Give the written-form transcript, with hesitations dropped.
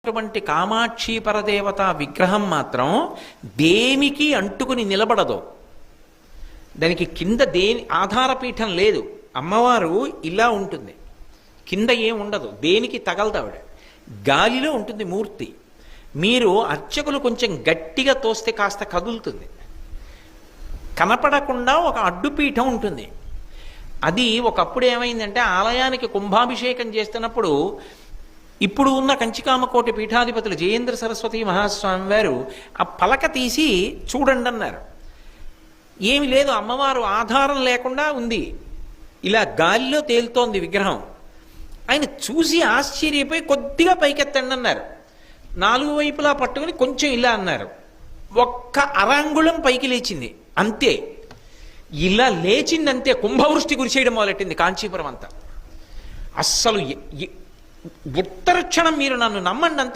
అటువంటి కామాక్షి పరదేవత విగ్రహం మాత్రం దేనికి అంటుకుని నిలబడదు. దానికి కింద దేని ఆధారపీఠం లేదు. అమ్మవారు ఇలా ఉంటుంది, కింద ఏం ఉండదు, దేనికి తగలదావిడ, గాలిలో ఉంటుంది మూర్తి. మీరు అర్చకులు కొంచెం గట్టిగా తోస్తే కాస్త కదులుతుంది. కనపడకుండా ఒక అడ్డుపీఠం ఉంటుంది. అది ఒకప్పుడు ఏమైందంటే ఆలయానికి కుంభాభిషేకం చేస్తున్నప్పుడు ఇప్పుడు ఉన్న కంచికామకోటి పీఠాధిపతులు జయేంద్ర సరస్వతి మహాస్వామి వారు ఆ పలక తీసి చూడండి అన్నారు. ఏమి లేదు, అమ్మవారు ఆధారం లేకుండా ఉంది, ఇలా గాలిలో తేలుతోంది విగ్రహం. ఆయన చూసి ఆశ్చర్యపోయి కొద్దిగా పైకెత్తండి అన్నారు. నాలుగు వైపులా పట్టుకుని కొంచెం ఇలా అన్నారు. ఒక్క అరాంగుళం పైకి లేచింది అంతే. ఇలా లేచిందంతే, కుంభవృష్టి కురిసేయడం మొదలెట్టింది కాంచీపురం అంతా. అస్సలు ఉత్తర క్షణం మీరు నన్ను నమ్మండి అంతే.